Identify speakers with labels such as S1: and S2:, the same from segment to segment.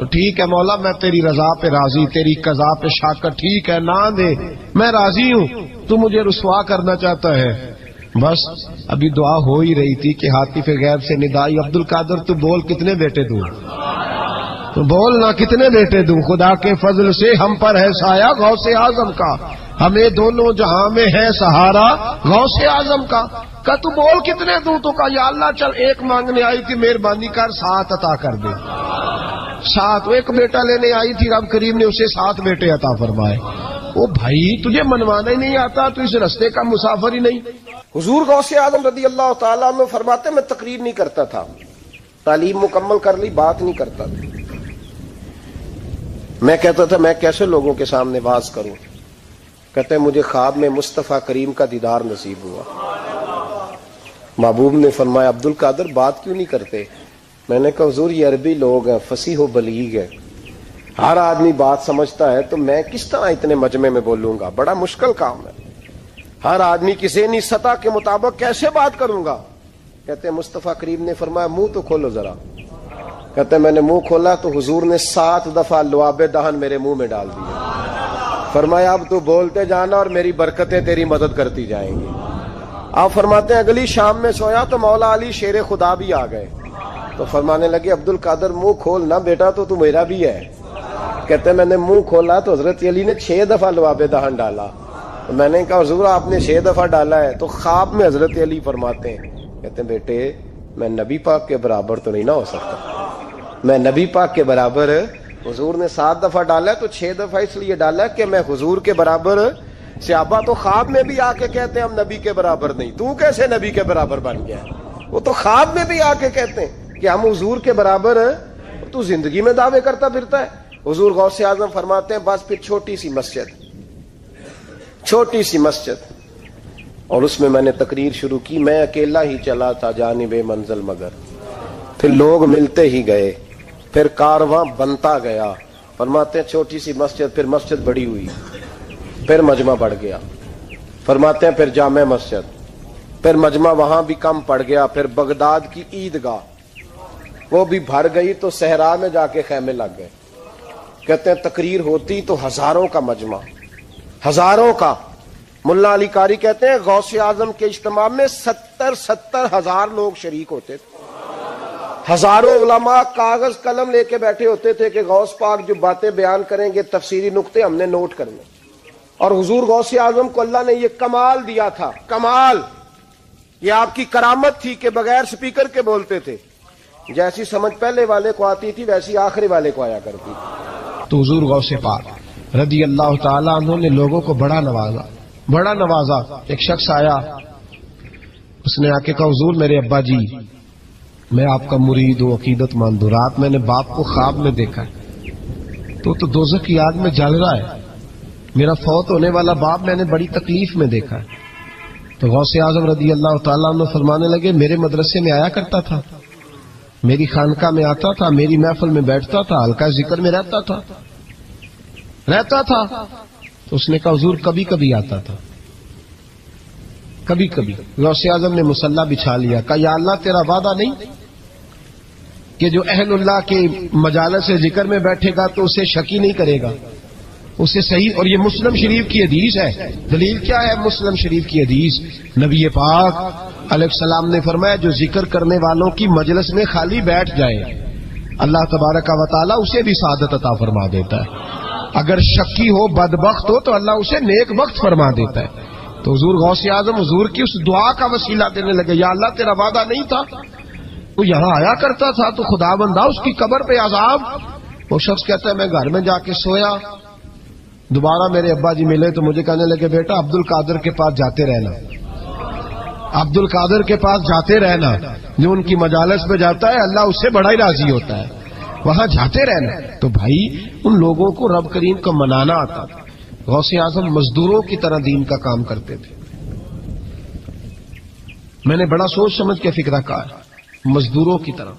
S1: تو ٹھیک ہے مولا، میں تیری رضا پہ راضی، تیری قضا پہ شاکر، ٹھیک ہے نہ دے میں راضی ہوں، تو مجھے رسوا کرنا چاہتا ہے۔ بس ابھی دعا ہو ہی رہی تھی کہ ہاتف غیب سے ندائی، عبد القادر تو بول کتنے بیٹے دوں، تو بول نہ کتنے بیٹے دوں، خدا کے فضل سے ہم پر ہے سایہ غوث اعظم کا، ہمیں دونوں جہاں میں ہے سہارا غوث اعظم کا۔ کہ تو بول کتنے دوں، تو کہا یا اللہ چل ایک مانگنے آئی تھی، مہربانی کر 7 عطا کر دے۔ 7، ایک بیٹا لینے آئی تھی، رب کریم نے اسے 7 بیٹے عطا فرمائے۔ او بھائی تجھے منوانا ہی نہیں آتا، تو اس رستے کا مسافر ہی نہیں۔
S2: حضور غوث اعظم رضی اللہ تعالیٰ عنہ فرماتے میں تقریر نہیں کرتا تھا، تعلیم مکمل کر لی، بات نہیں کرتا تھا۔ میں کہتا تھا میں کیسے لوگوں کے سامنے واز کروں؟ کہتے ہیں مجھے خواب میں مصطفیٰ کریم کا دیدار نصیب ہوا۔ محبوب نے فرمایا عبد القادر بات کیوں نہیں کرتے؟ میں نے کہا حضور یہ عربی لوگ ہیں، فصیح و بلیغ ہیں، ہر آدمی بات سمجھتا ہے، تو میں کس طرح اتنے مجمع میں بولوں گا؟ بڑا مشکل کام ہے، ہر آدمی کی ذہنی سطح کے مطابق کیسے بات کروں گا؟ کہتے ہیں مصطفیٰ کریم نے فرمایا منہ تو کھولو ذرا۔ کہتے ہیں میں نے منہ کھولا تو حضور نے 7 دفعہ لعاب دہن میرے منہ میں ڈال دیا۔ فرمایا اب تو بولتے جانا اور میری برکتیں تیری مدد کرتی جائیں گی۔ آپ فرماتے ہیں اگلی شام میں سویا تو مولا علی شیر خدا بھی آ گئے، تو فرمانے لگے عبد القادر منہ کھول نہ بیٹا، تو میرا بھی ہے۔ کہتے ہیں میں نے منہ کھولا تو حضرت علی نے 6 دفعہ لعاب دہن ڈالا۔ تو میں نے کہا حضور آپ نے 6 دفعہ ڈالا ہے، تو خواب میں حضرت علی فرماتے ہیں، کہتے ہیں بیٹے میں نبی پاک کے برابر تو نہیں نہ ہو سکتا، میں نبی پاک کے برابر، حضور نے 7 دفعہ ڈالا ہے تو 6 دفعہ اس لیے ڈالا ہے کہ میں حضور کے برابر۔ صحابہ تو خواب میں بھی آ کے کہتے ہیں ہم نبی کے برابر نہیں، تو کیسے نبی کے برابر بن گیا؟ وہ تو خواب میں بھی آ کے کہتے ہیں کہ ہم حضور کے برابر ہیں، تو زندگی میں دعوے کرتا پھرتا ہے۔ حضور غوث اعظم فرماتے ہیں بس پھر چھوٹی سی مسجد، اور اس میں میں نے تقریر شروع کی، میں اکیلا ہی چلا تھا جانب منزل مگر، پھر لوگ ملتے ہی گئے، پھر کارواں بنتا گیا۔ فرماتے ہیں چھوٹی سی مسجد، پھر مسجد بڑی ہوئی، پھر مجمع بڑھ گیا۔ فرماتے ہیں پھر جامع مسجد، پھر مجمع وہاں بھی کم پڑ گیا، پھر بغداد کی عیدگاہ وہ بھی بھر گئی تو صحرا میں جا کے خیمے لگ گئے۔ کہتے ہیں تقریر ہوتی تو ہزاروں کا مجمع، ہزاروں کا۔ ملا علی قاری کہتے ہیں غوث اعظم کے اجتماع میں 70 ہزار لوگ شریک ہوتے تھے، ہزاروں علماء کاغذ قلم لے کے بیٹھے ہوتے تھے کہ غوث پاک جو باتیں بیان کریں گے تفسیری نقطے ہم نے نوٹ کرنے۔ اور حضور غوث اعظم کو اللہ نے یہ کمال دیا تھا، کمال، یہ آپ کی کرامت تھی کہ بغیر سپیکر کے بولتے تھے، جیسی سمجھ پہلے والے کو آتی تھی ویسی آخری والے کو آیا کرتی تھی۔
S1: تو حضور غوث پاک رضی اللہ تعالیٰ عنہ نے لوگوں کو بڑا نوازا۔ ایک شخص آیا، اس نے آ کے کہا حضور میرے ابا جی میں آپ کا مرید ہوں، عقیدت مند ہوں، رات میں نے باپ کو خواب میں دیکھا ہے، تو دوزخ کی آگ میں جل رہا ہے، میرا فوت ہونے والا باپ میں نے بڑی تکلیف میں دیکھا ہے۔ تو غوث اعظم رضی اللہ تعالیٰ عنہ فرمانے لگے میرے مدرسے میں آیا کرتا تھا، میری خانقاہ میں آتا تھا، میری محفل میں بیٹھتا تھا، حلقہ ذکر میں رہتا تھا۔ تو اس نے کہا حضور کبھی کبھی آتا تھا، کبھی کبھی۔ غوث اعظم نے مصلی بچھا لیا، کہا یا اللہ تیرا وعدہ نہیں کہ جو اہل اللہ کے مجالس ذکر میں بیٹھے گا تو اسے شکی نہیں کرے گا، اسے صحیح۔ اور یہ مسلم شریف کی حدیث ہے، دلیل کیا ہے؟ مسلم شریف کی حدیث، نبی پاک علیہ السلام نے فرمایا جو ذکر کرنے والوں کی مجلس میں خالی بیٹھ جائے اللہ تبارک و تعالیٰ اسے بھی سعادت عطا فرما دیتا ہے، اگر شکی ہو بدبخت ہو تو اللہ اسے نیک وقت فرما دیتا ہے۔ تو حضور غوث اعظم حضور کی اس دعا کا وسیلہ دینے لگے، یا اللہ تیرا وعدہ نہیں تھا وہ یہاں آیا کرتا تھا تو خدا بندہ اس کی قبر پہ عذاب۔ وہ شخص کہتا ہے میں گھر میں جا کے سویا، دوبارہ میرے ابا جی ملے تو مجھے کہنے لگے بیٹا عبد القادر کے پاس جاتے رہنا، عبد القادر کے پاس جاتے رہنا، جو ان کی مجالس میں جاتا ہے اللہ اس سے بڑا ہی راضی ہوتا ہے، وہاں جاتے رہنا۔ تو بھائی ان لوگوں کو رب کریم کو منانا آتا تھا۔ غوث اعظم مزدوروں کی طرح دین کا کام کرتے تھے۔ میں نے بڑا سوچ سمجھ کے فکرہ کہا، مزدوروں کی طرح۔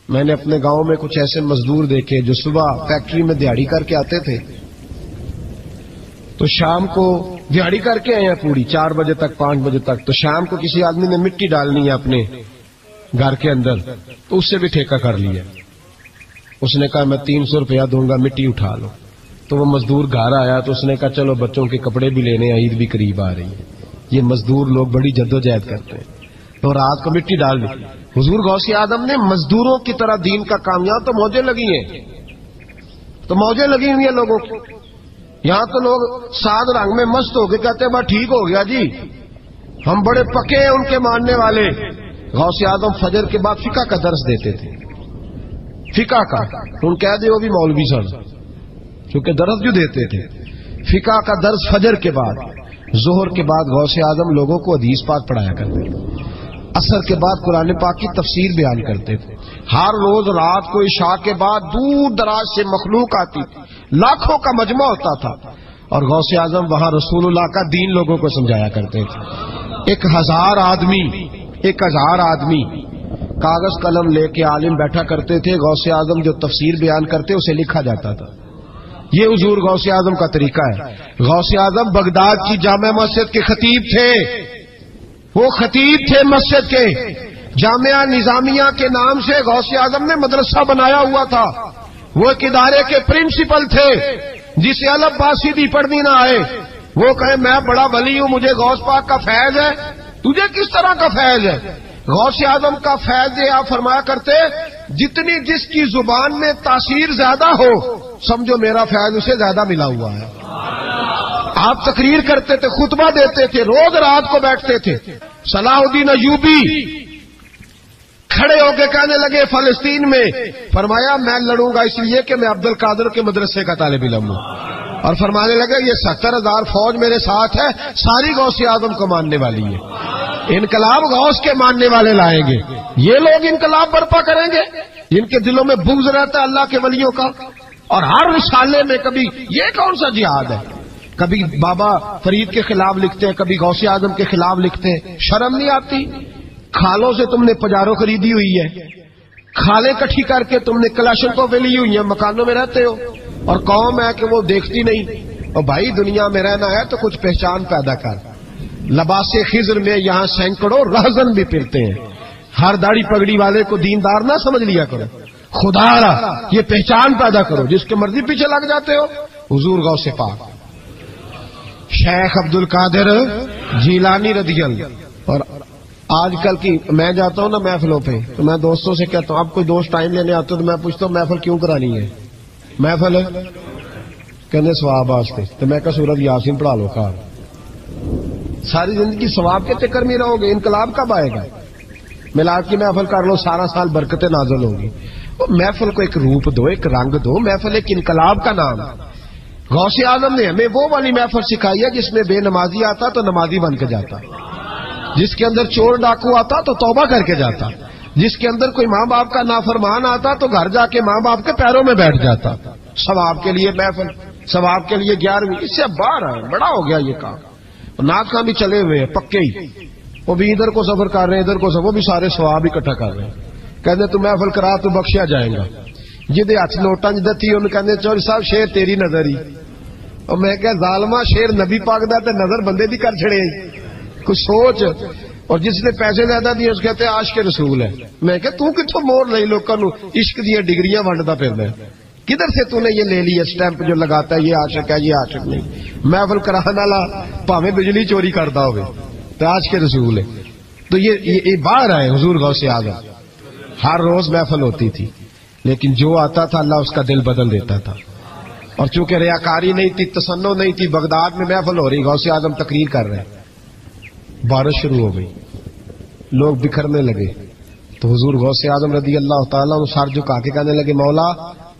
S1: میں نے اپنے گاؤں میں کچھ ایسے مزدور دیکھے جو صبح فیکٹری میں دیہڑی کر کے آتے تھے تو شام کو دیہڑی کر کے آئے ہیں پوری 4 بجے تک 5 بجے تک، تو شام کو کسی آدمی نے مٹی ڈالنی ہے اپنے گھر کے اندر تو اس سے بھی ٹھیکہ کر لیا، اس نے کہا میں 300 روپیہ دوں گا، مٹی اٹھا لو. تو وہ مزدور گھر آیا تو اس نے کہا چلو بچوں کے کپڑے بھی لینے، عید بھی قریب آ رہی ہے. یہ مزدور لوگ بڑی جدوجہد کرتے ہیں. تو رات کو مٹی ڈال دی. حضور غوث اعظم نے مزدوروں کی طرح دین کا کام، یہاں تو موجیں لگی ہیں، تو موجیں لگی ہوئی ہیں لوگوں کی. یہاں تو لوگ سات رنگ میں مست ہو کے کہتے ہیں بس ٹھیک ہو گیا جی، ہم بڑے پکے ہیں ان کے ماننے والے. غوث اعظم فجر کے بعد فقہ کا درس دیتے تھے، فقہ کا. ان کہہ دے وہ بھی مولوی سن، کیونکہ درس جو دیتے تھے فقہ کا درس فجر کے بعد. ظہر کے بعد غوث اعظم لوگوں کو حدیث پاک پڑھایا کرتے تھے. عصر کے بعد قرآن پاک کی تفسیر بیان کرتے تھے. ہر روز رات کو عشاء کے بعد دور دراز سے مخلوق آتی تھی، لاکھوں کا مجمع ہوتا تھا، اور غوث اعظم وہاں رسول اللہ کا دین لوگوں کو سمجھایا کرتے تھے. 1000 آدمی کاغذ قلم لے کے عالم بیٹھا کرتے تھے. غوث اعظم جو تفسیر بیان کرتے اسے لکھا جاتا تھا. یہ حضور غوث اعظم کا طریقہ ہے. غوث اعظم بغداد کی جامع مسجد کے خطیب تھے. وہ خطیب تھے مسجد کے. جامعہ نظامیہ کے نام سے غوث اعظم نے مدرسہ بنایا ہوا تھا. وہ ایک ادارے کے پرنسپل تھے. جسے الف با سیدھی پڑھنی نہ آئے وہ کہے میں بڑا ولی ہوں، مجھے غوث پاک کا فیض ہے. تجھے کس طرح کا فیض ہے؟ غوث اعظم کا فیض یہ آپ فرمایا کرتے جتنی جس کی زبان میں تاثیر زیادہ ہو سمجھو میرا فیض اسے زیادہ ملا ہوا ہے. آپ تقریر کرتے تھے، خطبہ دیتے تھے، روز رات کو بیٹھتے تھے. صلاح الدین ایوبی کھڑے ہو کے کہنے لگے فلسطین میں، فرمایا میں لڑوں گا اس لیے کہ میں عبد القادر کے مدرسے کا طالب علم ہوں. اور فرمانے لگے یہ 70,000 فوج میرے ساتھ ہے، ساری غوث اعظم کو ماننے والی ہے. انقلاب غوث کے ماننے والے لائیں گے. یہ لوگ انقلاب برپا کریں گے جن کے دلوں میں بغض رہتا ہے اللہ کے ولیوں کا. اور ہر رسالے میں کبھی یہ کون سا جہاد ہے، کبھی بابا فرید کے خلاف لکھتے ہیں، کبھی غوث اعظم کے خلاف لکھتے ہیں. شرم نہیں آتی؟ کھالوں سے تم نے پجارو خریدی ہوئی ہے، کھالیں کٹھی کر کے تم نے کلاشنکوف لی ہوئی ہیں، مکانوں میں رہتے ہو، اور قوم ہے کہ وہ دیکھتی نہیں. اور بھائی دنیا میں رہنا ہے تو کچھ پہچان پیدا کر. لباس خضر میں یہاں سینکڑوں رہزن بھی پھرتے ہیں. ہر داڑھی پگڑی والے کو دیندار نہ سمجھ لیا کرو، خدا را یہ پہچان پیدا کرو. جس کے مرضی پیچھے لگ جاتے ہو. حضور غوث پاک شیخ عبد القادر جیلانی رضی اللہ. اور آج کل کی میں جاتا ہوں نا محفلوں پہ تو میں دوستوں سے کہتا ہوں اب کوئی دوست ٹائم لینے آتے تو میں پوچھتا ہوں محفل کیوں کرانی ہے؟ محفل کہنے ثواب واسطے. تو میں کہا سورۃ یاسین پڑھا لو. کار ساری زندگی ثواب کے چکر میں رہو گے، انقلاب کب آئے گا؟ میلاد کی محفل کر لو، سارا سال برکتیں نازل ہوگی. وہ محفل کو ایک روپ دو، ایک رنگ دو. محفل ایک انقلاب کا نام. غوث اعظم نے ہمیں وہ والی محفل سکھائی ہے جس میں بے نمازی آتا تو نمازی بن کے جاتا، جس کے اندر چور ڈاکو آتا تو توبہ کر کے جاتا، جس کے اندر کوئی ماں باپ کا نافرمان آتا تو گھر جا کے ماں باپ کے پیروں میں بیٹھ جاتا. ثواب کے لیے محفل، ثواب کے لیے 11ویں. اس سے اب باہر ہے، بڑا ہو گیا یہ کام. ناک کا بھی چلے ہوئے ہیں پکے ہی، وہ بھی ادھر کو سفر کر رہے ہیں ادھر کو سفر، وہ بھی سارے ثواب اکٹھا کر رہے ہیں. کہتے تو محفل کرا تو بخشیا جائے گا. جدے ہاتھ نوٹاں جدے تھی انہوں کہتے چوری صاحب شیر تیری نظر ہی. اور میں کہ ظالما شیر نبی پاک دا تے نظر بندے دی کر چھڑے کچھ سوچ. اور جس نے پیسے زیادہ دیے اس کہتے عاشق رسول ہے. میں کہ تو کتوں مور لئی لوکاں نو عشق دی ڈگریاں ونڈدا پھردا ہے؟ کدھر سے تو نے یہ لے لی اسٹیمپ جو لگاتا ہے یہ عاشق ہے یہ عاشق نہیں؟ محفل کرانے والا بھاویں بجلی چوری کرتا ہوئے تو عاشق رسول ہے. تو یہ باہر آئے حضور غوث اعظم. ہر روز محفل ہوتی تھی لیکن جو آتا تھا اللہ اس کا دل بدل دیتا تھا. اور چونکہ ریاکاری نہیں تھی، تسنع نہیں تھی، بغداد میں محفل ہو رہی، غوث اعظم تقریر کر رہے ہیں، بارش شروع ہو گئی، لوگ بکھرنے لگے. تو حضور غوث اعظم رضی اللہ تعالیٰ عنہ سر جھکا کے کہنے لگے مولا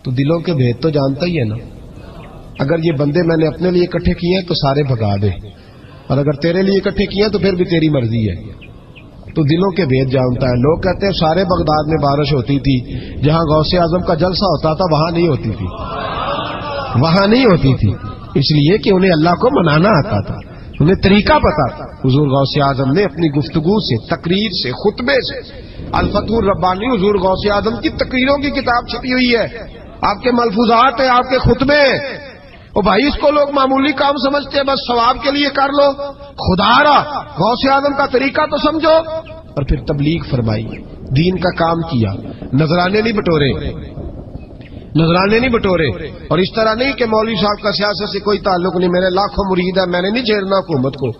S1: تو دلوں کے بھید تو جانتا ہی ہے نا. اگر یہ بندے میں نے اپنے لیے اکٹھے کیے ہیں تو سارے بھگا دے، اور اگر تیرے لیے اکٹھے کیے ہیں تو پھر بھی تیری مرضی ہے. تو دلوں کے بھید جانتا ہے. لوگ کہتے ہیں سارے بغداد میں بارش ہوتی تھی، جہاں غوث اعظم کا جلسہ ہوتا تھا وہاں نہیں ہوتی تھی، وہاں نہیں ہوتی تھی، اس لیے کہ انہیں اللہ کو منانا آتا تھا، انہیں طریقہ پتا تھا. حضور غوث اعظم نے اپنی گفتگو سے، تقریر سے، خطبے سے، الفتح الربانی حضور غوث اعظم کی تقریروں کی کتاب چھپی ہوئی ہے، آپ کے ملفوظات ہیں، آپ کے خطبے. اور بھائی اس کو لوگ معمولی کام سمجھتے ہیں، بس ثواب کے لیے کر لو. خدا را غوث اعظم کا طریقہ تو سمجھو. اور پھر تبلیغ فرمائی، دین کا کام کیا، نذرانے نہیں بٹورے. نذرانے نہیں بٹورے. اور اس طرح نہیں کہ مولوی صاحب کا سیاست سے کوئی تعلق نہیں, میرے لاکھوں مرید ہے, میں نے نہیں چھیڑنا حکومت کو,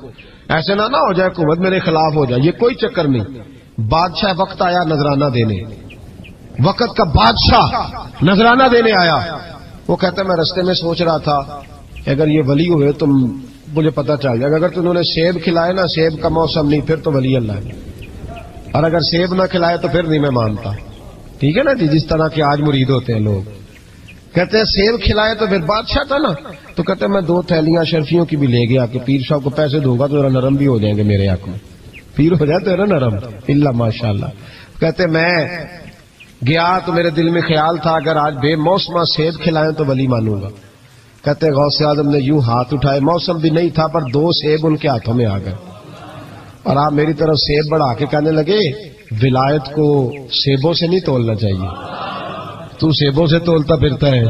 S1: ایسے نہ ہو جائے حکومت میرے خلاف ہو جائے, یہ کوئی چکر نہیں. بادشاہ وقت آیا نذرانہ دینے, وقت کا بادشاہ نذرانہ دینے آیا. وہ کہتا ہے میں رستے میں سوچ رہا تھا اگر یہ ولی ہوئے تو مجھے پتا چل جائے گا, اگر تم نے سیب کھلائے نا, سیب کا موسم نہیں, پھر تو ولی اللہ ہے, اور اگر سیب نہ کھلائے تو پھر نہیں میں مانتا. ٹھیک ہے نا جی, جس طرح کے آج مرید ہوتے ہیں لوگ, کہتے ہیں سیب کھلائے تو پھر بادشاہ تھا نا. تو کہتے ہیں میں 2 تھیلیاں شرفیوں کی بھی لے گیا کہ پیر صاحب کو پیسے دوں گا تو ذرا نرم بھی ہو جائیں گے میرے حق میں, پیر ہو جائے تو نا نرم, اللہ ماشاء اللہ. کہتے میں گیا تو میرے دل میں خیال تھا اگر آج بے موسم سیب کھلائیں تو ولی مانوں گا. کہتے غوث اعظم نے یوں ہاتھ اٹھائے, موسم بھی نہیں تھا پر 2 سیب ان کے ہاتھوں میں آ گئے, اور آپ میری طرف سیب بڑھا کے کہنے لگے ولایت کو سیبوں سے نہیں تولنا چاہیے, تو سیبوں سے تولتا پھرتا ہے,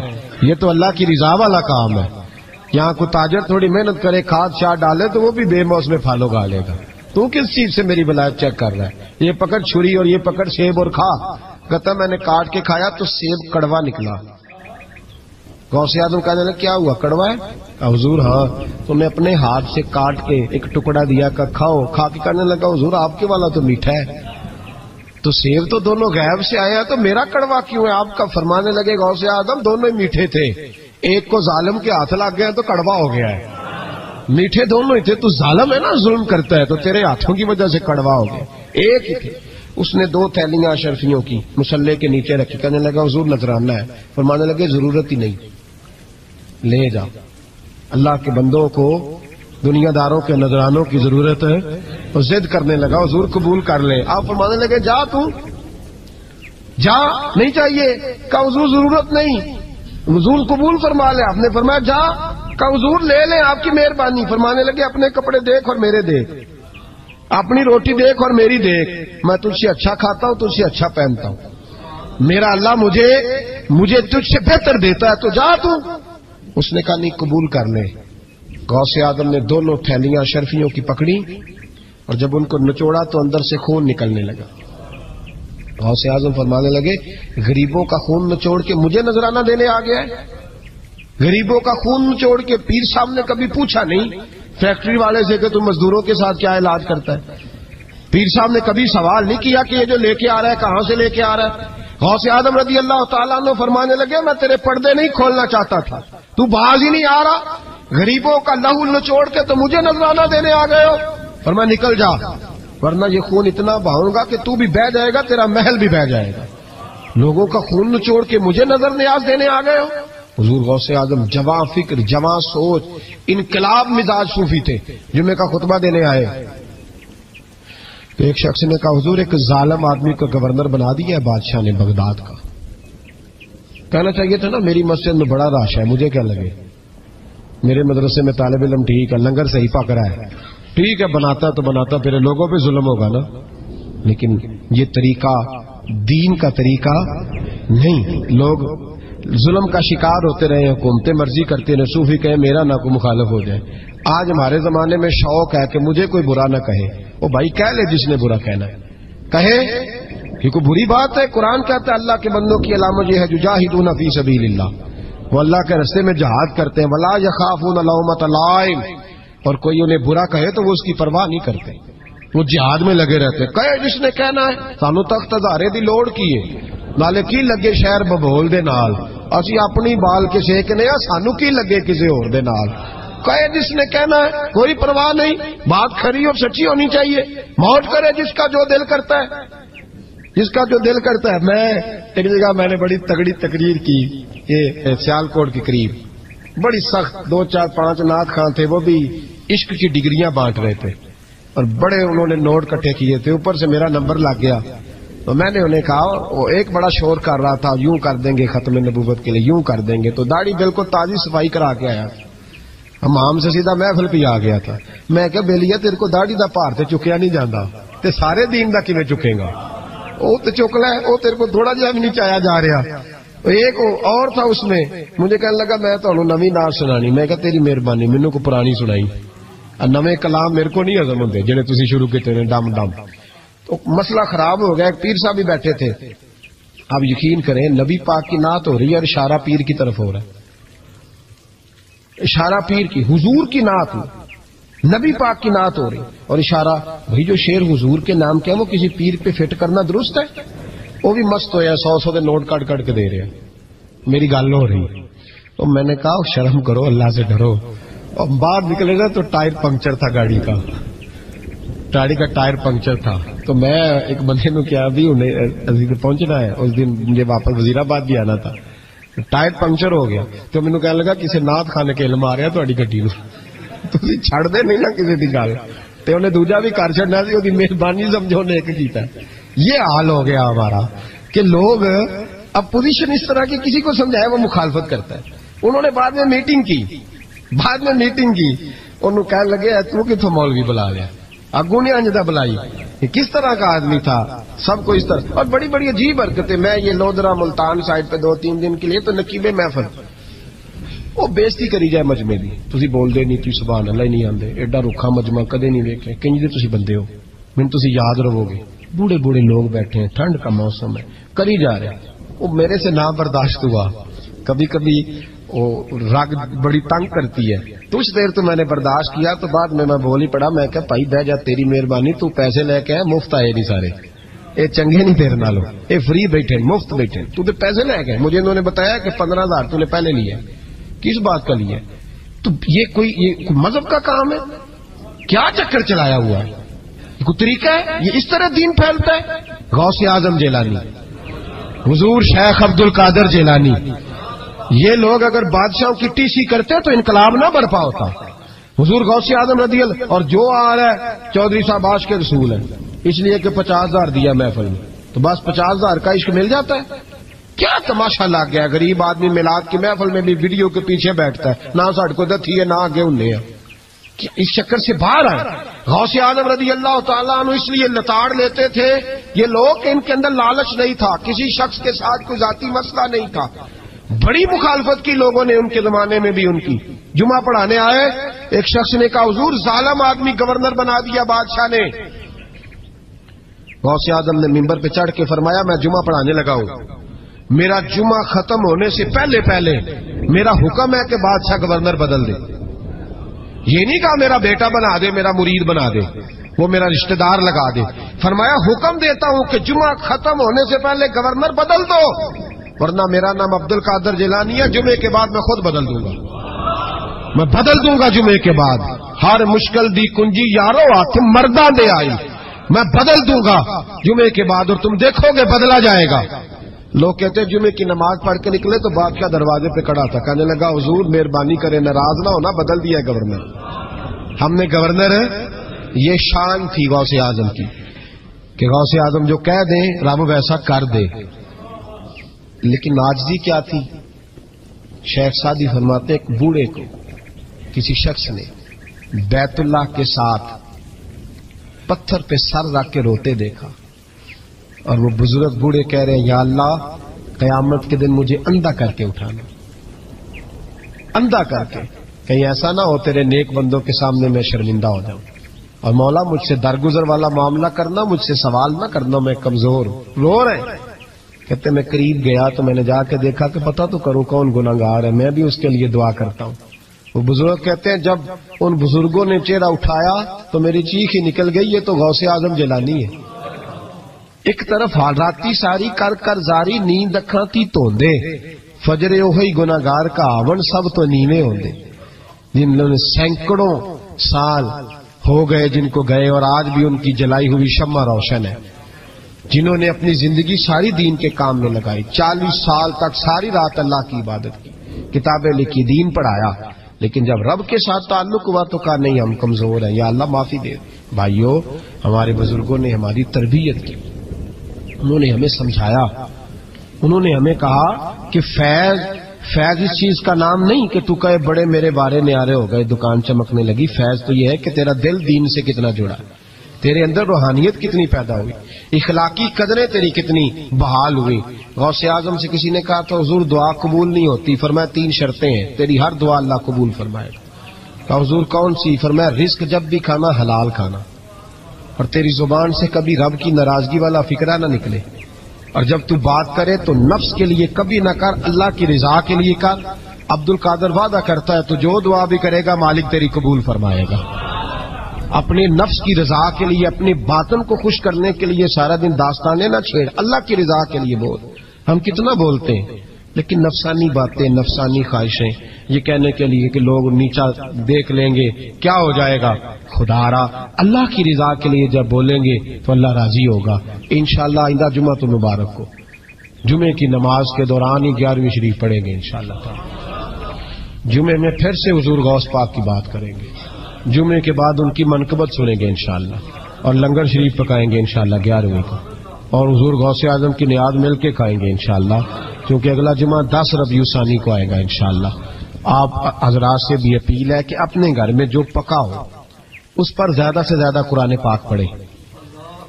S1: یہ تو اللہ کی رضا والا کام ہے. یہاں کوئی تاجر تھوڑی محنت کرے, کھاد شاد ڈالے تو وہ بھی بے موسم پھل اگا لے گا. تو کس چیز سے میری ولایت چیک کر رہا ہے؟ یہ پکڑ چھری اور یہ پکڑ سیب اور کھا. کہتا میں نے کاٹ کے کھایا تو سیب کڑوا نکلا. غوث اعظم کہنے لگا کیا ہوا, کڑوا ہے؟ حضور ہاں. تو میں اپنے ہاتھ سے کاٹ کے ایک ٹکڑا دیا کہ کھاؤ. کھا کے کہنے لگا حضور آپ کے والا تو میٹھا ہے, تو سیب تو دونوں غیب سے آیا تو میرا کڑوا کیوں ہے؟ آپ کا فرمانے لگے غوث اعظم دونوں ہی میٹھے تھے, ایک کو ظالم کے ہاتھ لگ گیا تو کڑوا ہو گیا ہے, میٹھے دونوں ہی تھے. تو ظالم ہے نا, ظلم کرتا ہے, تو تیرے ہاتھوں کی وجہ سے کڑوا ہو گیا, ایک ہی تھے. اس نے 2 تھیلیاں شرفیوں کی مصلے کے نیچے رکھی, کہنے لگا حضور نذرانہ ہے. فرمانے لگے ضرورت ہی نہیں, لے جا. اللہ کے بندوں کو دنیا داروں کے نذرانوں کی ضرورت ہے. تو ضد کرنے لگا حضور قبول کر لے. آپ فرمانے لگے جا تو جا, نہیں چاہیے. کہا حضور ضرورت نہیں, حضور قبول فرما لے. آپ نے فرمایا جا. کہا حضور لے لیں آپ کی مہربانی. فرمانے لگے اپنے کپڑے دیکھ اور میرے دیکھ, اپنی روٹی دیکھ اور میری دیکھ, میں تجھ سے اچھا کھاتا ہوں, تجھ سے اچھا پہنتا ہوں, میرا اللہ مجھے تجھ سے بہتر دیتا ہے, تو جا تو. اس نے کہا نہیں قبول کر لے. غوث اعظم نے دونوں تھیلیاں شرفیوں کی پکڑی اور جب ان کو نچوڑا تو اندر سے خون نکلنے لگا. غوث اعظم فرمانے لگے غریبوں کا خون نچوڑ کے مجھے نذرانہ دینے آ گیا ہے. غریبوں کا خون نچوڑ کے پیر صاحب نے کبھی پوچھا نہیں فیکٹری والے سے کہ تم مزدوروں کے ساتھ کیا علاج کرتا ہے. پیر صاحب نے کبھی سوال نہیں کیا کہ یہ جو لے کے آ رہا ہے کہاں سے لے کے آ رہا ہے. غوث اعظم رضی اللہ تعالیٰ عنہ فرمانے لگے میں تیرے پردے نہیں کھولنا چاہتا تھا, تو باز ہی نہیں آ رہا, غریبوں کا لہو نچوڑ کے تو مجھے نذرانہ دینے آ گئے ہو. فرمایا نکل جا ورنہ یہ خون اتنا بہاؤں گا کہ تو بھی بہہ جائے گا, تیرا محل بھی بہہ جائے گا. لوگوں کا خون نچوڑ کے مجھے نظر نیاز دینے آ گئے ہو. حضور غوث اعظم جواں فکر, جواں سوچ, انقلاب مزاج صوفی تھے. جمعے کا خطبہ دینے آئے تو ایک شخص نے کہا حضور ایک ظالم آدمی کو گورنر بنا دیا ہے بادشاہ نے بغداد کا. کہنا چاہیے تھا نا میری مسجد میں بڑا رش ہے, مجھے کیا لگے, میرے مدرسے میں طالب علم ٹھیک ہے, لنگر صحیح پک رہا ہے, ٹھیک ہے بناتا تو بناتا, پھر لوگوں پہ ظلم ہوگا نا. لیکن یہ طریقہ دین کا طریقہ نہیں. لوگ ظلم کا شکار ہوتے رہے, حکومتیں مرضی کرتے رہے, صوفی کہے میرا نہ کوئی مخالف ہو جائے. آج ہمارے زمانے میں شوق ہے کہ مجھے کوئی برا نہ کہے. وہ بھائی کہہ لے جس نے برا کہنا ہے کہے, یہ کوئی بری بات ہے. قرآن کہتا ہے اللہ کے بندوں کی علامت یہ ہے یجاہدون فی سبیل اللہ, وہ اللہ کے راستے میں جہاد کرتے ہیں. ولا یخافون لومۃ لائم, اور کوئی انہیں برا کہے تو وہ اس کی پرواہ نہیں کرتے, وہ جہاد میں لگے رہتے. کہے جس نے کہنا ہے سانو تخت ہزارے دی لوڑ کی ہے, نالے کی لگے شہر ببول دے نال, اسی اپنی بال کے سیکنے ہیں, سانو کی لگے کسی اور دے نال. کہے جس نے کہنا ہے کوئی پرواہ نہیں, بات کھری اور سچی ہونی چاہیے. موج کرے جس کا جو دل کرتا ہے, جس کا جو دل کرتا ہے. میں ایک جگہ میں نے بڑی تگڑی تقریر کی, یہ سیالکوٹ کے قریب, بڑی سخت 2 4 5 نعت خان تھے, وہ بھی عشق کی ڈگریاں بانٹ رہے تھے اور بڑے انہوں نے نوٹ کٹھے کیے تھے. اوپر سے میرا نمبر لگ گیا تو میں نے انہیں کہا, وہ ایک بڑا شور کر رہا تھا یوں کر دیں گے ختم نبوت کے لیے, یوں کر دیں گے. تو داڑھی بالکل تازی صفائی کرا کے آیا, امام سے سیدھا محفل پہ آ گیا تھا. میں کہ بیلیا تیرے کو داڑھی دا پار تے چکیا نہیں جانا, تے سارے دین دا کیویں چکے گا, وہ تے چک لے, وہ تیرے کو تھوڑا جہا بھی نہیں چایا جا رہا. ایک اور تھا اس میں, مجھے کہنے لگا میں تمہیں نویں نعت سنانی. میں کہا تیری مہربانی, مینوں کو پرانی سنائی, نویں کلام میرے کو نہیں ہضم ہوندے جڑے تسی شروع کیتے نے ڈم ڈم. تو مسئلہ خراب ہو گیا. ایک پیر صاحب بھی بیٹھے تھے, آپ یقین کریں نبی پاک کی نعت ہو رہی ہے اور اشارہ پیر کی طرف ہو رہا ہے. اشارہ پیر کی، حضور کی نعت ہو، نبی پاک کی نعت ہو رہی اور اشارہ. بھائی جو شیر حضور کے نام کے وہ کسی پیر پہ فٹ کرنا درست ہے؟ وہ بھی مست ہویا 100 کے نوٹ کٹ کٹ کے دے رہے ہیں. میری گل ہو رہی تو میں نے کہا شرم کرو، اللہ سے ڈرو. اور باہر نکلے نا تو ٹائر پنکچر تھا گاڑی کا ٹائر پنکچر تھا. تو میں ایک بندے نو کیا بھی انہیں پہنچنا ہے، اس دن مجھے واپس وزیر آباد بھی آنا تھا، ٹائر پنکچر ہو گیا. تو مینوں کہنے لگا کسی نعت خانے کے علم آ رہا تہاڈی گڈی نو، تسی چھڑ دے نہیں نا کسی دی گل. تے انہیں دوجا بھی کر چھڑنا سی، اودی مہربانی سمجھو نے ایک کیتا. یہ حال ہو گیا ہمارا کہ لوگ اپوزیشن اس طرح کی کسی کو سمجھائے وہ مخالفت کرتا ہے. انہوں نے بعد میں میٹنگ کی انہوں کہنے لگے تو کتوں مولوی بلا لیا، اگوں نے انجدہ بلائی، یہ کس طرح کا آدمی تھا. سب کو اس طرح، اور بڑی بڑی عجیب حرکتیں. میں یہ لودرا ملتان سائڈ پہ 2-3 دن کے لیے تو نقیب محفل وہ بےزتی کری جائے مجمے دی. تسی بول دے نہیں، تھی سبحان اللہ ہی نہیں آندے، ایڈا رکھا مجمع کدے نہیں دیکھے. کنج دے تسی بندے ہو، مینوں تسی یاد رہو گے. بوڑھے بوڑھے لوگ بیٹھے ہیں، ٹھنڈ کا موسم ہے، کری جا رہے ہیں. وہ میرے سے نہ برداشت ہوا. کبھی کبھی وہ رگ بڑی تنگ کرتی ہے. کچھ دیر تو میں نے برداشت کیا، تو بعد میں بول ہی پڑا. میں کہ بھائی بہ جا، تیری مہربانی، تو پیسے لے کے مفت آئے نہیں سارے، اے چنگے نہیں تیرے نالوں، اے فری بیٹھے مفت بیٹھے. تو تے پیسے لے کے، مجھے انہوں نے بتایا کہ 15,000 تو نے پہلے لیا. کس بات کا لیا؟ تو یہ کوئی مذہب کا کام ہے؟ کیا چکر چلایا ہوا ہے؟ کوئی طریقہ ہے؟ یہ اس طرح دین پھیلتا ہے؟ غوث اعظم جیلانی، حضور شیخ عبد القادر جیلانی، یہ لوگ اگر بادشاہوں کی ٹی سی کرتے تو انقلاب نہ برپا ہوتا. حضور غوث اعظم رضی اللہ. اور جو آ رہا ہے چودھری صاحب عاشق کے رسول ہیں، اس لیے کہ 50,000 دیا محفل میں، تو بس 50,000 کا عشق مل جاتا ہے. کیا تماشا لگ گیا؟ غریب آدمی میلاد کی محفل میں بھی ویڈیو کے پیچھے بیٹھتا ہے، نہ ساڑھ کو دتھی ہے نہ آگے انہیں ہے. اس چکر سے باہر آئے. غوث اعظم رضی اللہ تعالیٰ عنہ اس لیے لتاڑ لیتے تھے یہ لوگ، ان کے اندر لالچ نہیں تھا، کسی شخص کے ساتھ کوئی ذاتی مسئلہ نہیں تھا. بڑی مخالفت کی لوگوں نے ان کے زمانے میں بھی ان کی. جمعہ پڑھانے آئے، ایک شخص نے کہا حضور ظالم آدمی گورنر بنا دیا بادشاہ نے. غوث اعظم نے ممبر پہ چڑھ کے فرمایا میں جمعہ پڑھانے لگا ہوں، میرا جمعہ ختم ہونے سے پہلے پہلے میرا حکم ہے کہ بادشاہ گورنر بدل دے. یہ نہیں کہا میرا بیٹا بنا دے، میرا مرید بنا دے، وہ میرا رشتہ دار لگا دے. فرمایا حکم دیتا ہوں کہ جمعہ ختم ہونے سے پہلے گورنر بدل دو، ورنہ میرا نام عبد القادر جیلانی ہے، جمعے کے بعد میں خود بدل دوں گا. میں بدل دوں گا جمعے کے بعد. ہر مشکل دی کنجی یارو آتے مرداں دے آئی، میں بدل دوں گا جمعے کے بعد، اور تم دیکھو گے بدلا جائے گا. لوگ کہتے ہیں جمعے کی نماز پڑھ کے نکلے تو بادشاہ دروازے پہ کھڑا تھا، کہنے لگا حضور مہربانی کرے ناراض نہ ہونا، بدل دیا گورنر. ہم نے گورنر، یہ شان تھی غوث اعظم کی کہ غوث اعظم جو کہہ دیں رب ویسا کر دے. لیکن عاجزی کیا تھی؟ شیخ سعدی فرماتے ایک بوڑھے کو کسی شخص نے بیت اللہ کے ساتھ پتھر پہ سر رکھ کے روتے دیکھا، اور وہ بزرگ بوڑھے کہہ رہے ہیں یا اللہ قیامت کے دن مجھے اندھا کر کے اٹھانا، اندھا کر کے، کہیں ایسا نہ ہو تیرے نیک بندوں کے سامنے میں شرمندہ ہو جاؤں، اور مولا مجھ سے درگزر والا معاملہ کرنا، مجھ سے سوال نہ کرنا، میں کمزور ہوں. رو رہے ہیں. کہتے میں قریب گیا تو میں نے جا کے دیکھا کہ پتہ تو کروں کون گناہگار ہے، میں بھی اس کے لیے دعا کرتا ہوں. وہ بزرگ کہتے ہیں جب ان بزرگوں نے چہرہ اٹھایا تو میری چیخ ہی نکل گئی، یہ تو غوث اعظم جیلانی ہے. ایک طرف حالاتی ساری کر کر زاری نیند اکھاں تھی توندے، فجر اوہی گناہگار کا آون سب تو نیویں ہوندے. جن لوگوں نے سینکڑوں سال ہو گئے جن کو گئے، اور آج بھی ان کی جلائی ہوئی شمع روشن ہے. جنہوں نے اپنی زندگی ساری دین کے کام میں لگائی، 40 سال تک ساری رات اللہ کی عبادت کی، کتابیں لکھی، دین پڑھایا، لیکن جب رب کے ساتھ تعلق ہوا تو کہا نہیں ہم کمزور ہیں، یا اللہ معافی دے. بھائیو ہمارے بزرگوں نے ہماری تربیت کی، انہوں نے ہمیں سمجھایا، انہوں نے ہمیں کہا کہ فیض اس چیز کا نام نہیں کہ تو کہے بڑے میرے بارے نیارے ہو گئے دکان چمکنے لگی. فیض تو یہ ہے کہ تیرا دل دین سے کتنا جڑا، تیرے اندر روحانیت کتنی پیدا ہوئی، اخلاقی قدریں تیری کتنی بحال ہوئی. غوث اعظم سے کسی نے کہا تو حضور دعا قبول نہیں ہوتی، فرمایا 3 شرطیں ہیں، تیری ہر دعا اللہ قبول فرمائے گا. کہا حضور کون سی؟ فرمایا رزق جب بھی کھانا حلال کھانا، اور تیری زبان سے کبھی رب کی ناراضگی والا فکرہ نہ نکلے. اور جب تو بات کرے تو نفس کے لیے کبھی نہ کر، اللہ کی رضا کے لیے کر۔ عبد القادر وعدہ کرتا ہے تو جو دعا بھی کرے گا مالک تیری قبول فرمائے گا۔ اپنے نفس کی رضا کے لیے، اپنے باطن کو خوش کرنے کے لیے سارا دن داستانے نہ چھیڑ، اللہ کی رضا کے لیے بول۔ ہم کتنا بولتے ہیں لیکن نفسانی باتیں، نفسانی خواہشیں، یہ کہنے کے لیے کہ لوگ نیچا دیکھ لیں گے کیا ہو جائے گا، خدا را اللہ کی رضا کے لیے جب بولیں گے تو اللہ راضی ہوگا انشاءاللہ۔ آئندہ جمعہ تو مبارک ہو، جمعے کی نماز کے دوران ہی 11ویں شریف پڑھیں گے انشاءاللہ تعالی۔ جمعے میں پھر سے حضور غوث پاک کی بات کریں گے، جمعے کے بعد ان کی منقبت سنیں گے انشاءاللہ، اور لنگر شریف پکائیں گے انشاءاللہ 11ویں کو، اور حضور غوث اعظم کی نیاز مل کے کھائیں گے انشاءاللہ، کیونکہ اگلا جمعہ 10 ربیع ثانی کو آئے گا انشاءاللہ۔ آپ حضرات سے بھی اپیل ہے کہ اپنے گھر میں جو پکا ہو اس پر زیادہ سے زیادہ قرآن پاک پڑھیں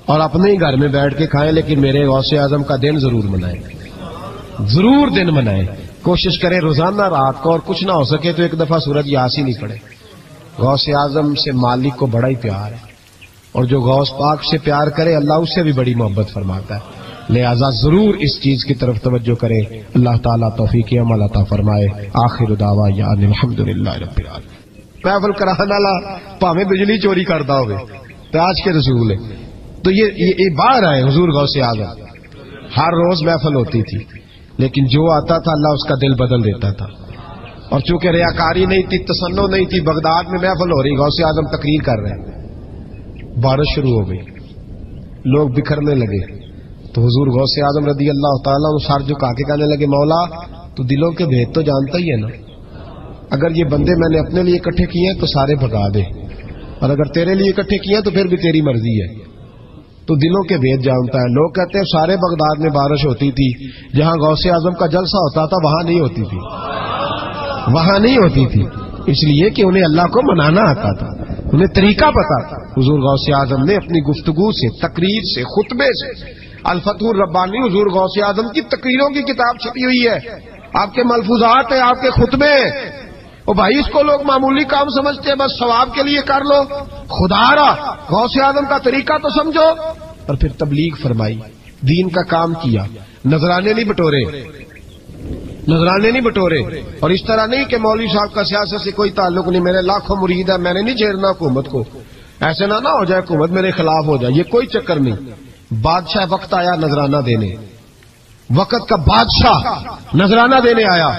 S1: اور اپنے ہی گھر میں بیٹھ کے کھائیں، لیکن میرے غوث اعظم کا دن ضرور منائیں، ضرور دن منائیں۔ کوشش کریں روزانہ رات کو، اور کچھ نہ ہو سکے تو ایک دفعہ سورج یاسین ہی پڑھے۔ غوث اعظم سے مالک کو بڑا ہی پیار ہے، اور جو غوث پاک سے پیار کرے اللہ اس سے بھی بڑی محبت فرماتا ہے، لہذا ضرور اس چیز کی طرف توجہ کرے۔ اللہ تعالیٰ توفیق عمل عطا فرمائے۔ آخر دعوانا الحمدللہ رب العالمین۔ محفل کرانے والا پاویں بجلی چوری کرتا ہوئے تو آج کے رسول ہے، تو یہ باہر آئے حضور غوث اعظم، ہر روز محفل ہوتی تھی لیکن جو آتا تھا اللہ اس کا دل بدل دیتا تھا، اور چونکہ ریاکاری نہیں تھی، تسنع نہیں تھی، بغداد میں محفل ہو رہی، غوث اعظم تقریر کر رہے ہیں، بارش شروع ہو گئی، لوگ بکھرنے لگے، تو حضور غوث اعظم رضی اللہ تعالیٰ عنہ سر جھکا کے کہنے لگے مولا تو دلوں کے بھید تو جانتا ہی ہے نا، اگر یہ بندے میں نے اپنے لیے اکٹھے کیے ہیں تو سارے بھگا دے، اور اگر تیرے لیے اکٹھے کیے ہیں تو پھر بھی تیری مرضی ہے، تو دلوں کے بھید جانتا ہے۔ لوگ کہتے ہیں سارے بغداد میں بارش ہوتی تھی، جہاں غوث اعظم کا جلسہ ہوتا تھا وہاں نہیں ہوتی تھی، وہاں نہیں ہوتی تھی، اس لیے کہ انہیں اللہ کو منانا آتا تھا، انہیں طریقہ پتا تھا۔ حضور غوث اعظم نے اپنی گفتگو سے، تقریر سے، خطبے سے، الفتح الربانی حضور غوث اعظم کی تقریروں کی کتاب چھپی ہوئی ہے، آپ کے ملفوظات ہیں، آپ کے خطبے، اور بھائی اس کو لوگ معمولی کام سمجھتے ہیں، بس ثواب کے لیے کر لو، خدا را غوث اعظم کا طریقہ تو سمجھو۔ اور پھر تبلیغ فرمائی، دین کا کام کیا، نذرانے نہیں بٹورے، نذرانے نہیں بٹورے، اور اس طرح نہیں کہ مولوی صاحب کا سیاست سے کوئی تعلق نہیں، میرے لاکھوں مرید ہیں، میں نے نہیں چھیڑنا حکومت کو، ایسے نہ ہو جائے حکومت میرے خلاف ہو جائے، یہ کوئی چکر نہیں۔ بادشاہ وقت آیا نذرانہ دینے، وقت کا بادشاہ نذرانہ دینے آیا،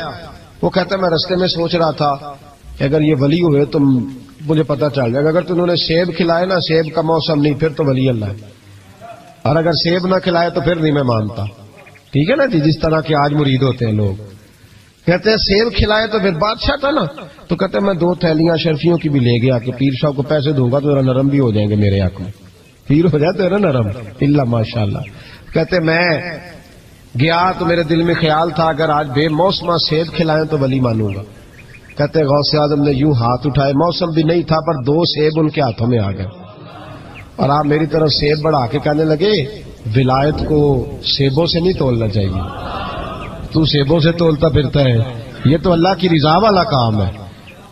S1: وہ کہتا ہے میں رستے میں سوچ رہا تھا کہ اگر یہ ولی ہوئے تو مجھے پتہ چل جائے گا، اگر تم نے سیب کھلائے نا، سیب کا موسم نہیں پھر تو ولی اللہ ہے، اور اگر سیب نہ کھلائے تو پھر نہیں میں مانتا، ٹھیک ہے نا جی، جس طرح کے آج مرید ہوتے ہیں لوگ، کہتے ہیں سیب کھلائے تو پھر بادشاہ تھا نا، تو کہتے ہیں میں 2 تھیلیاں شرفیوں کی بھی لے گیا کہ پیر صاحب کو پیسے دوں گا تو ذرا نرم بھی ہو جائیں گے میرے حق میں، پیر ہو جاتے ہیں نا نرم، اللہ ماشاءاللہ۔ کہتے میں گیا تو میرے دل میں خیال تھا اگر آج بے موسمہ سیب کھلائیں تو ولی مانوں گا، کہتے غوث اعظم نے یوں ہاتھ اٹھائے، موسم بھی نہیں تھا پر 2 سیب ان کے ہاتھوں میں آ گئے، اور آپ میری طرف سیب بڑھا کے کہنے لگے ولایت کو سیبوں سے نہیں تولنا چاہیے، تو سیبوں سے تولتا پھرتا ہے، یہ تو اللہ کی رضا والا کام ہے،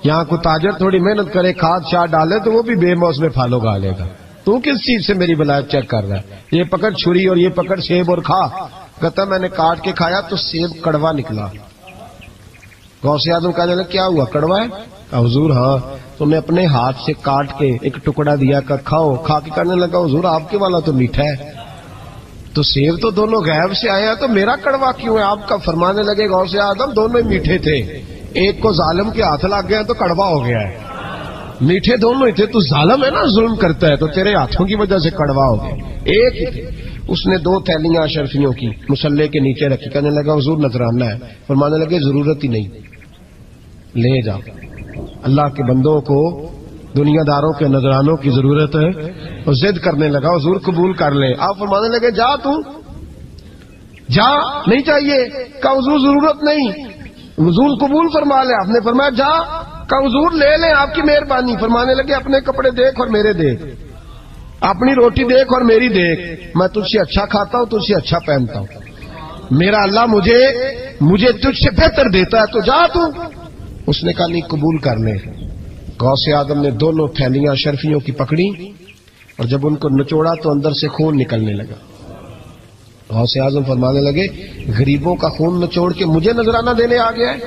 S1: یہاں کو تاجر تھوڑی محنت کرے، کھاد شاد ڈالے تو وہ بھی بے موسم پھل اگا لے گا، تو کس چیز سے میری ولایت چیک کر رہا ہے، یہ پکڑ چھری اور یہ پکڑ سیب اور کھا، کہتا میں نے کاٹ کے کھایا تو سیب کڑوا نکلا۔ غوث اعظم کہنے لگا کیا ہوا، کڑوا ہے؟ حضور ہاں، تو میں اپنے ہاتھ سے کاٹ کے ایک ٹکڑا دیا کہ کھاؤ، کھا کے کہنے لگا حضور آپ کے والا تو میٹھا ہے، تو سیب تو دونوں غیب سے آیا تو میرا کڑوا کیوں ہے؟ آپ کا فرمانے لگے غوث اعظم دونوں ہی میٹھے تھے، ایک کو ظالم کے ہاتھ لگ گیا تو کڑوا ہو گیا ہے، میٹھے دونوں ہی تھے، تو ظالم ہے نا، ظلم کرتا ہے، تو تیرے ہاتھوں کی وجہ سے کڑوا ہو گیا، ایک ہی تھے۔ اس نے 2 تھیلیاں شرفیوں کی مصلے کے نیچے رکھی، کہنے لگا حضور نذرانہ ہے، فرمانے لگے ضرورت ہی نہیں، لے جا، اللہ کے بندوں کو دنیا داروں کے نذرانوں کی ضرورت ہے، اور ضد کرنے لگا حضور قبول کر لے، آپ فرمانے لگے جا تو جا، نہیں چاہیے، کہا حضور ضرورت نہیں، حضور قبول فرما لے، آپ نے فرمایا جا، کہا حضور لے لیں آپ کی مہربانی، فرمانے لگے اپنے کپڑے دیکھ اور میرے دیکھ، اپنی روٹی دیکھ اور میری دیکھ، میں تجھ سے اچھا کھاتا ہوں، تجھ سے اچھا پہنتا ہوں، میرا اللہ مجھے تجھ سے بہتر دیتا ہے، تو جا تو۔ اس نے کہا نہیں قبول کر لے۔ غوث اعظم نے 2 تھیلیاں شرفیوں کی پکڑی، اور جب ان کو نچوڑا تو اندر سے خون نکلنے لگا، غوث اعظم فرمانے لگے غریبوں کا خون نچوڑ کے مجھے نذرانہ دینے آ گیا ہے.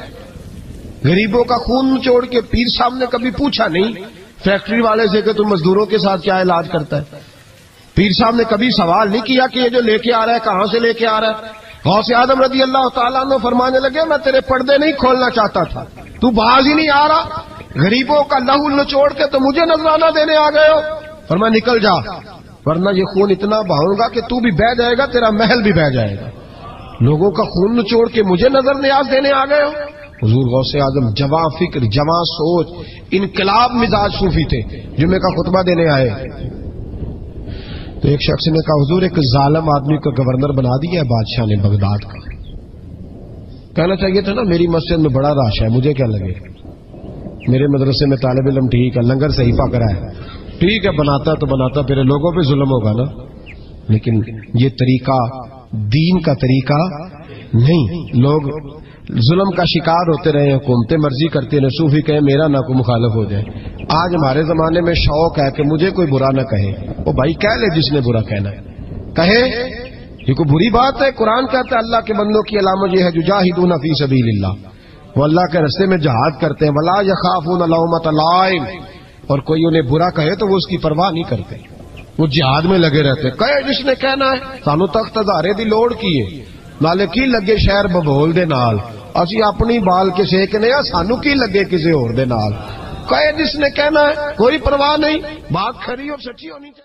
S1: غریبوں کا خون نچوڑ کے پیر صاحب نے کبھی پوچھا نہیں فیکٹری والے سے کہ تم مزدوروں کے ساتھ کیا علاج کرتا ہے. پیر صاحب نے کبھی سوال نہیں کیا کہ یہ جو لے کے آ رہا ہے کہاں سے لے کے آ رہا ہے. غوث اعظم رضی اللہ تعالیٰ عنہ فرمانے لگے میں تیرے پردے نہیں کھولنا چاہتا تھا, تو باز ہی نہیں آ رہا, غریبوں کا لہو نچوڑ کے تو مجھے نذرانہ دینے آ گئے ہو. فرمایا نکل جا ورنہ یہ خون اتنا بہاؤں گا کہ تو بھی بہہ جائے گا, تیرا محل بھی بہہ جائے گا. لوگوں کا خون نچوڑ کے مجھے نظر نیاز دینے آ گئے ہو. حضور غوث اعظم جواں فکر, جواں سوچ, انقلاب مزاج صوفی تھے. جمعے کا خطبہ دینے آئے تو ایک شخص نے کہا حضور ایک ظالم آدمی کو گورنر بنا دیا ہے بادشاہ نے بغداد کا. کہنا چاہیے تھا نا میری مسجد میں بڑا رش ہے, مجھے کیا لگے, میرے مدرسے میں طالب علم ٹھیک ہے, لنگر صحیح پک رہا ہے, ٹھیک ہے بناتا تو بناتا, پھر لوگوں پہ ظلم ہوگا نا. لیکن یہ طریقہ دین کا طریقہ نہیں. لوگ ظلم کا شکار ہوتے رہے, حکومتیں مرضی کرتے رہے, صوفی کہے میرا نہ کوئی مخالف ہو جائے. آج ہمارے زمانے میں شوق ہے کہ مجھے کوئی برا نہ کہے. وہ بھائی کہہ لے جس نے برا کہنا ہے کہے, یہ کوئی بری بات ہے. قرآن کہتا ہے اللہ کے بندوں کی علامت یہ ہے یجاہدون فی سبیل اللہ, وہ اللہ کے راستے میں جہاد کرتے ہیں. ولا یخافون لومۃ لائم, اور کوئی انہیں برا کہے تو وہ اس کی پرواہ نہیں کرتے, وہ جہاد میں لگے رہتے. کہے جس نے کہنا ہے سانو تخت ہزارے دی لوڑ کی ہے, نالے کی لگے شہر ببول دے نال, اسی اپنی بال کے سیکنے آ, سانو کی لگے کسی اور دے نال. کہے جس نے کہنا ہے, کوئی پرواہ نہیں, بات کھری اور سچی ہونی چاہیے.